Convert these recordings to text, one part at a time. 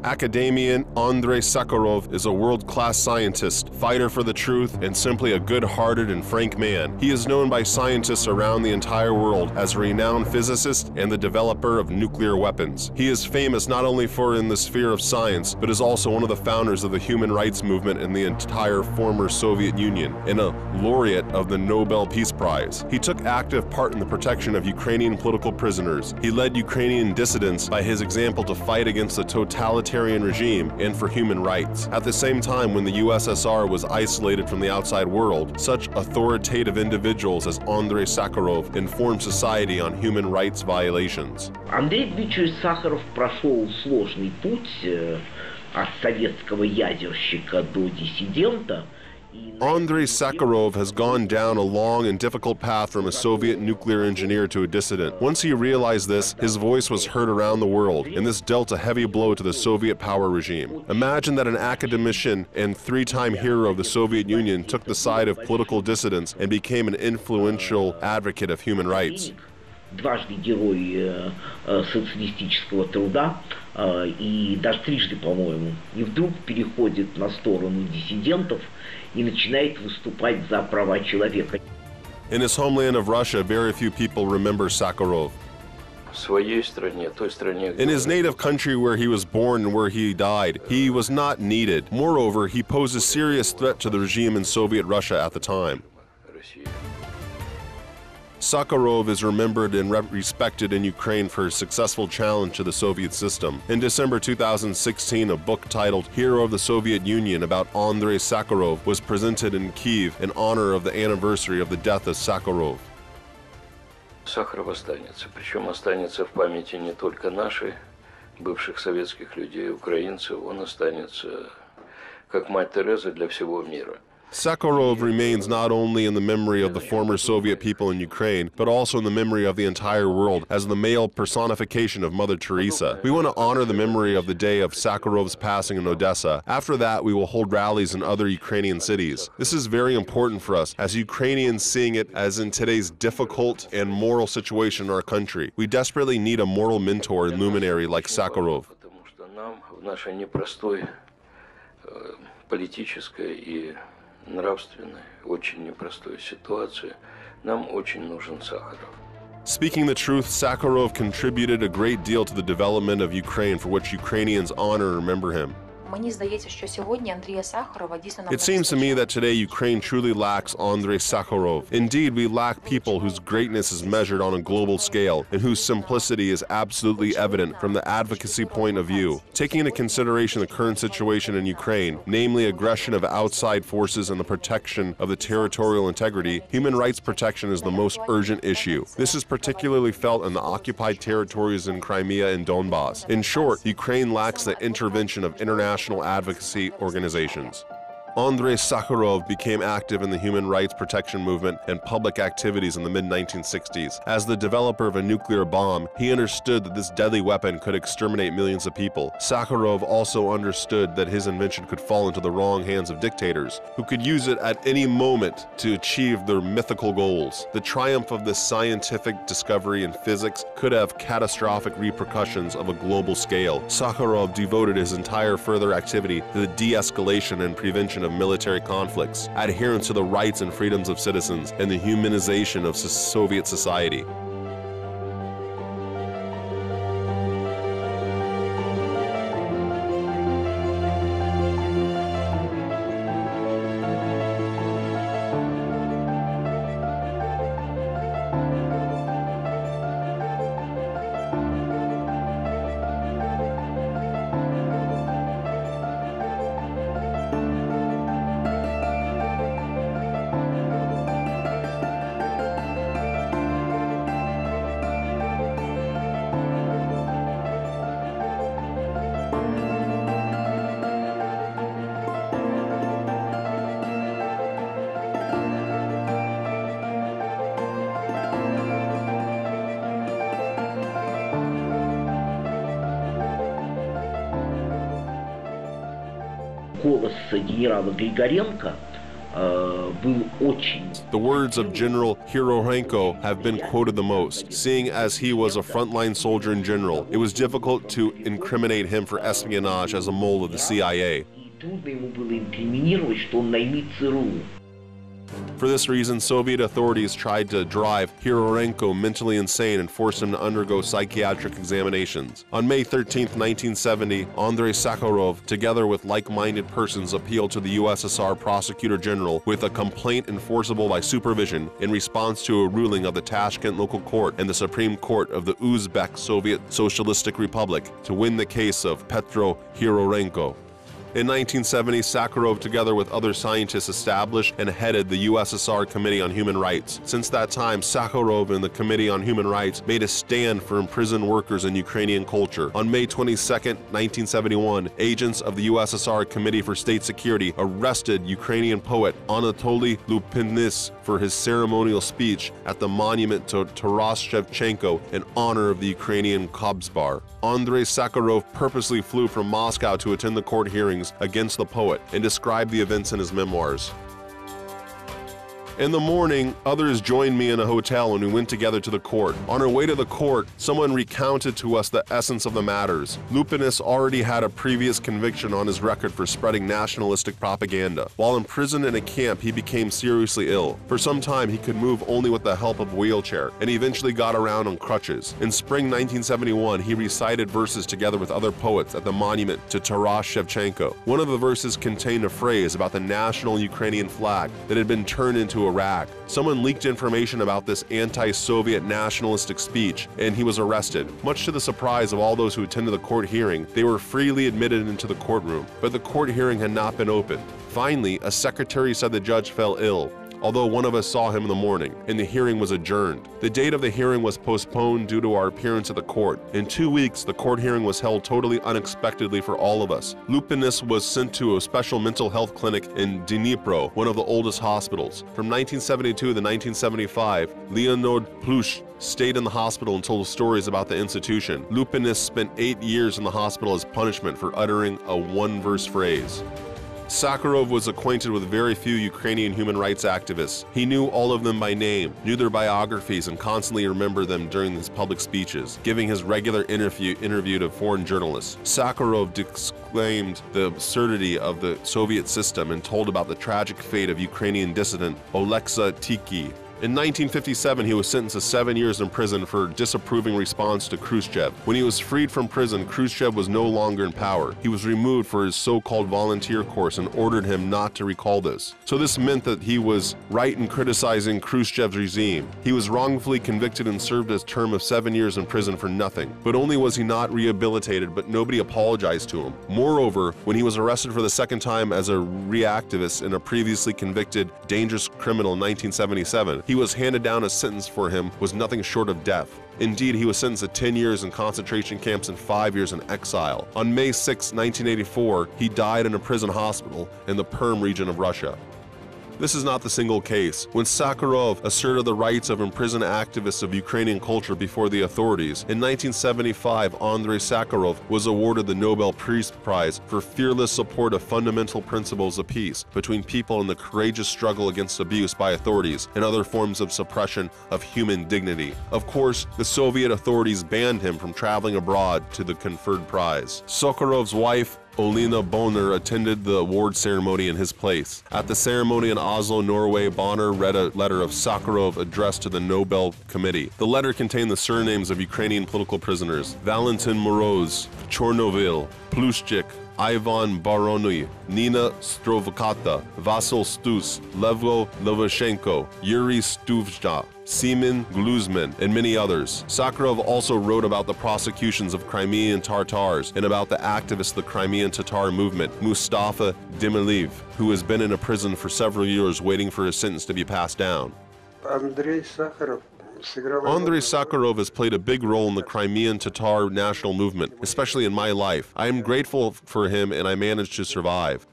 Academician Andrei Sakharov is a world-class scientist, fighter for the truth, and simply a good-hearted and frank man. He is known by scientists around the entire world as a renowned physicist and the developer of nuclear weapons. He is famous not only for in the sphere of science, but is also one of the founders of the human rights movement in the entire former Soviet Union, and a laureate of the Nobel Peace Prize. He took active part in the protection of Ukrainian political prisoners. He led Ukrainian dissidents by his example to fight against the totalitarian regime and for human rights. At the same time, when the USSR was isolated from the outside world, such authoritative individuals as Andrei Sakharov informed society on human rights violations. Андрей Дмитриевич Сахаров прошел сложный путь от советского ядерщика до диссидента. Andrei Sakharov has gone down a long and difficult path from a Soviet nuclear engineer to a dissident. Once he realized this, his voice was heard around the world, and this dealt a heavy blow to the Soviet power regime. Imagine that an academician and three-time hero of the Soviet Union took the side of political dissidents and became an influential advocate of human rights. Дважды герой социалистического труда и даже трижды, по-моему, и вдруг переходит на сторону диссидентов и начинает выступать за права человека. In his homeland of Russia, very few people remember Sakharov. In his native country where he was born and where he died, he was not needed. Moreover, he posed a serious threat to the regime in Soviet Russia at the time. Sakharov is remembered and respected in Ukraine for his successful challenge to the Soviet system. In December 2016, a book titled Hero of the Soviet Union about Andrei Sakharov was presented in Kyiv in honor of the anniversary of the death of Sakharov. Сахаров останется, причем останется в памяти не только нашей, бывших советских людей, украинцев, он останется как мать Тереза для всего мира. Sakharov remains not only in the memory of the former Soviet people in Ukraine, but also in the memory of the entire world as the male personification of Mother Teresa. We want to honor the memory of the day of Sakharov's passing in Odessa. After that, we will hold rallies in other Ukrainian cities. This is very important for us, as Ukrainians seeing it as in today's difficult and moral situation in our country. We desperately need a moral mentor and luminary like Sakharov. Нравственной, очень непростой ситуации, нам очень нужен Сахаров. Speaking the truth, Sakharov contributed a great deal to the development of Ukraine, for which Ukrainians honor and remember him. It seems to me that today Ukraine truly lacks Andrei Sakharov. Indeed, we lack people whose greatness is measured on a global scale and whose simplicity is absolutely evident from the advocacy point of view. Taking into consideration the current situation in Ukraine, namely aggression of outside forces and the protection of the territorial integrity, human rights protection is the most urgent issue. This is particularly felt in the occupied territories in Crimea and Donbass. In short, Ukraine lacks the intervention of international advocacy organizations. Andrei Sakharov became active in the human rights protection movement and public activities in the mid-1960s. As the developer of a nuclear bomb, he understood that this deadly weapon could exterminate millions of people. Sakharov also understood that his invention could fall into the wrong hands of dictators, who could use it at any moment to achieve their mythical goals. The triumph of this scientific discovery in physics could have catastrophic repercussions of a global scale. Sakharov devoted his entire further activity to the de-escalation and prevention of military conflicts, adherence to the rights and freedoms of citizens, and the humanization of Soviet society. Голос генерала Григоренко был очень... The words of General Hirorenko have been quoted the most. Seeing as he was a frontline soldier in general, it was difficult to incriminate him for espionage as a mole of the CIA. Трудно ему было инкриминировать, что он наймит ЦРУ. For this reason, Soviet authorities tried to drive Hirorenko mentally insane and forced him to undergo psychiatric examinations. On May 13, 1970, Andrei Sakharov, together with like-minded persons, appealed to the USSR Prosecutor General with a complaint enforceable by supervision in response to a ruling of the Tashkent local court and the Supreme Court of the Uzbek Soviet Socialistic Republic to win the case of Petro Hirorenko. In 1970, Sakharov, together with other scientists, established and headed the USSR Committee on Human Rights. Since that time, Sakharov and the Committee on Human Rights made a stand for imprisoned workers in Ukrainian culture. On May 22, 1971, agents of the USSR Committee for State Security arrested Ukrainian poet Anatoly Lupinis for his ceremonial speech at the monument to Taras Shevchenko in honor of the Ukrainian Kobzar. Andrei Sakharov purposely flew from Moscow to attend the court hearings against the poet and described the events in his memoirs. In the morning, others joined me in a hotel and we went together to the court. On our way to the court, someone recounted to us the essence of the matters. Lupinis already had a previous conviction on his record for spreading nationalistic propaganda. While imprisoned in a camp, he became seriously ill. For some time, he could move only with the help of a wheelchair, and he eventually got around on crutches. In spring 1971, he recited verses together with other poets at the monument to Taras Shevchenko. One of the verses contained a phrase about the national Ukrainian flag that had been turned into a rag. Someone leaked information about this anti-Soviet nationalistic speech, and he was arrested. Much to the surprise of all those who attended the court hearing, they were freely admitted into the courtroom, but the court hearing had not been opened. Finally, a secretary said the judge fell ill, although one of us saw him in the morning, and the hearing was adjourned. The date of the hearing was postponed due to our appearance at the court. In 2 weeks, the court hearing was held totally unexpectedly for all of us. Lupinis was sent to a special mental health clinic in Dnipro, one of the oldest hospitals. From 1972 to 1975, Leonid Plush stayed in the hospital and told stories about the institution. Lupinis spent 8 years in the hospital as punishment for uttering a one-verse phrase. Sakharov was acquainted with very few Ukrainian human rights activists. He knew all of them by name, knew their biographies, and constantly remembered them during his public speeches, giving his regular interview to foreign journalists. Sakharov disclaimed the absurdity of the Soviet system and told about the tragic fate of Ukrainian dissident Oleksiy Tiki. In 1957, he was sentenced to 7 years in prison for disapproving response to Khrushchev. When he was freed from prison, Khrushchev was no longer in power. He was removed for his so-called volunteer course and ordered him not to recall this. So this meant that he was right in criticizing Khrushchev's regime. He was wrongfully convicted and served a term of 7 years in prison for nothing. But only was he not rehabilitated, but nobody apologized to him. Moreover, when he was arrested for the second time as a reactivist and a previously convicted dangerous criminal in 1977, he was handed down a sentence for him was nothing short of death. Indeed, he was sentenced to 10 years in concentration camps and 5 years in exile. On May 6, 1984, he died in a prison hospital in the Perm region of Russia. This is not the single case. When Sakharov asserted the rights of imprisoned activists of Ukrainian culture before the authorities, in 1975, Andrei Sakharov was awarded the Nobel Peace Prize for fearless support of fundamental principles of peace between people in the courageous struggle against abuse by authorities and other forms of suppression of human dignity. Of course, the Soviet authorities banned him from traveling abroad to the conferred prize. Sakharov's wife, Olena Bonner, attended the award ceremony in his place. At the ceremony in Oslo, Norway, Bonner read a letter of Sakharov addressed to the Nobel Committee. The letter contained the surnames of Ukrainian political prisoners: Valentin Moroz, Chornovil, Plushchik, Ivan Barony, Nina Strovkata, Vasyl Stus, Levko Levashenko, Yuri Stuvja, Seaman Gluzman, and many others. Sakharov also wrote about the prosecutions of Crimean Tatars and about the activist of the Crimean Tatar movement, Mustafa Demiliv, who has been in a prison for several years waiting for his sentence to be passed down. Andrei Sakharov has played a big role in the Crimean Tatar national movement, especially in my life. I am grateful for him and I managed to survive.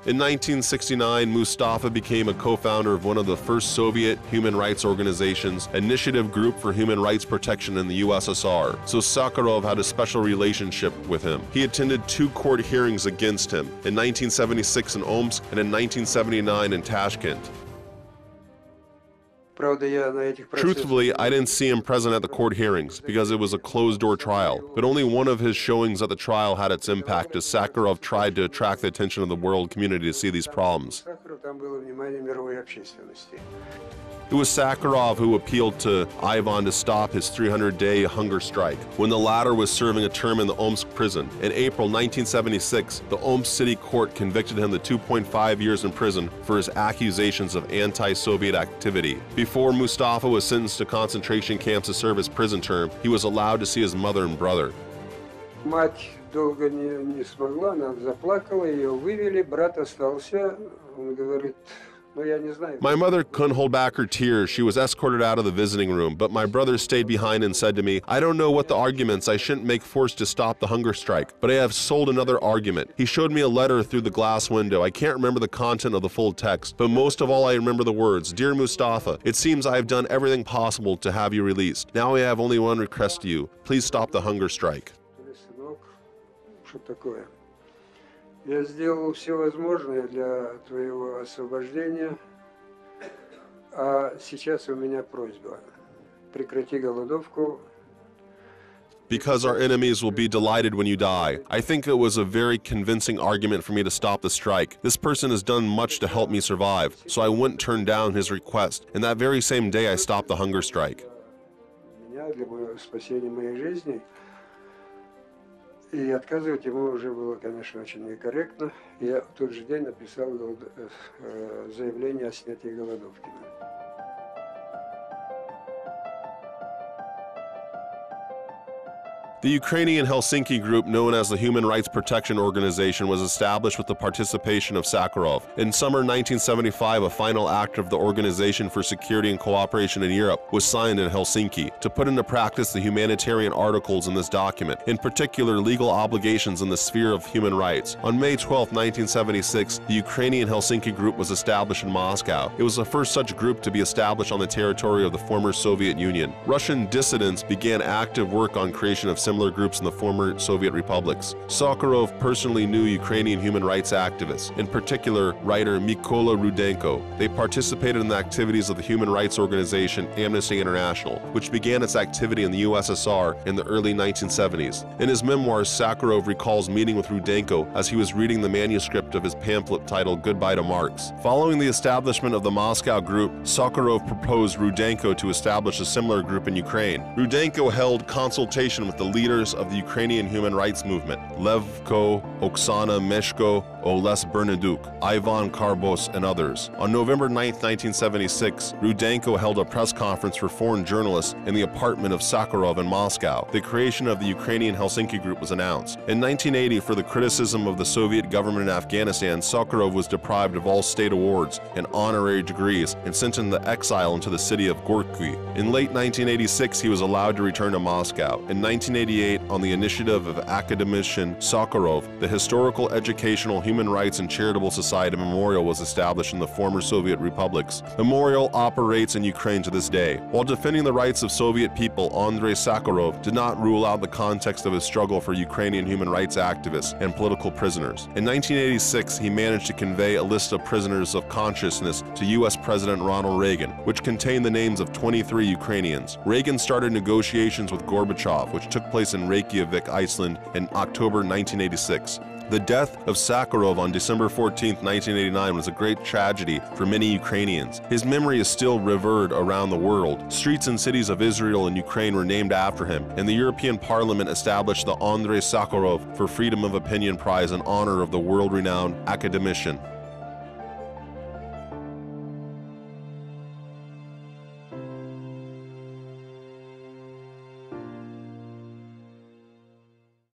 In 1969, Mustafa became a co-founder of one of the first Soviet human rights organizations, Initiative Group for Human Rights Protection in the USSR, so Sakharov had a special relationship with him. He attended 2 court hearings against him, in 1976 in Omsk and in 1979 in Tashkent. Truthfully, I didn't see him present at the court hearings because it was a closed-door trial, but only one of his showings at the trial had its impact as Sakharov tried to attract the attention of the world community to see these problems. It was Sakharov who appealed to Ivan to stop his 300-day hunger strike when the latter was serving a term in the Omsk prison. In April 1976, the Omsk City Court convicted him to 2.5 years in prison for his accusations of anti-Soviet activity. Before Mustafa was sentenced to concentration camps to serve his prison term, he was allowed to see his mother and brother. Мать долго не смогла, она заплакала, ее вывели, брат остался, он говорит, My mother couldn't hold back her tears. She was escorted out of the visiting room, but my brother stayed behind and said to me, I don't know what the arguments, I shouldn't make force to stop the hunger strike, but I have sold another argument. He showed me a letter through the glass window. I can't remember the content of the full text, but most of all I remember the words, Dear Mustafa, it seems I have done everything possible to have you released. Now I have only one request to you. Please stop the hunger strike. Я сделал все возможное для твоего освобождения, а сейчас у меня просьба. Прекрати голодовку. Because our enemies will be delighted when you die. I think it was a very convincing argument for me to stop the strike. This person has done much to help me survive, so I wouldn't turn down his request. And that very same day I stopped the hunger strike. Для спасения моей жизни. И отказывать ему уже было, конечно, очень некорректно. Я в тот же день написал заявление о снятии голодовки. The Ukrainian Helsinki group, known as the Human Rights Protection Organization, was established with the participation of Sakharov. In summer 1975, a final act of the Organization for Security and Cooperation in Europe was signed in Helsinki to put into practice the humanitarian articles in this document, in particular legal obligations in the sphere of human rights. On May 12, 1976, the Ukrainian Helsinki group was established in Moscow. It was the first such group to be established on the territory of the former Soviet Union. Russian dissidents began active work on creation of similar groups in the former Soviet republics. Sakharov personally knew Ukrainian human rights activists, in particular writer Mykola Rudenko. They participated in the activities of the human rights organization Amnesty International, which began its activity in the USSR in the early 1970s. In his memoirs, Sakharov recalls meeting with Rudenko as he was reading the manuscript of his pamphlet titled Goodbye to Marx. Following the establishment of the Moscow group, Sakharov proposed Rudenko to establish a similar group in Ukraine. Rudenko held consultation with the leaders of the Ukrainian human rights movement, Levko, Oksana Meshko, Oles Bernaduk, Ivan Karbos, and others. On November 9, 1976, Rudenko held a press conference for foreign journalists in the apartment of Sakharov in Moscow. The creation of the Ukrainian Helsinki group was announced. In 1980, for the criticism of the Soviet government in Afghanistan, Sakharov was deprived of all state awards and honorary degrees and sent into exile into the city of Gorky. In late 1986, he was allowed to return to Moscow. In 1988, on the initiative of academician Sakharov, the Historical, Educational, Human Rights and Charitable Society Memorial was established in the former Soviet republics. Memorial operates in Ukraine to this day. While defending the rights of Soviet people, Andrei Sakharov did not rule out the context of his struggle for Ukrainian human rights activists and political prisoners. In 1986, he managed to convey a list of prisoners of consciousness to U.S. President Ronald Reagan, which contained the names of 23 Ukrainians. Reagan started negotiations with Gorbachev, which took place in Reykjavik, Iceland, in October 1986. The death of Sakharov on December 14, 1989 was a great tragedy for many Ukrainians. His memory is still revered around the world. Streets and cities of Israel and Ukraine were named after him, and the European Parliament established the Andrei Sakharov for Freedom of Opinion Prize in honor of the world-renowned academician.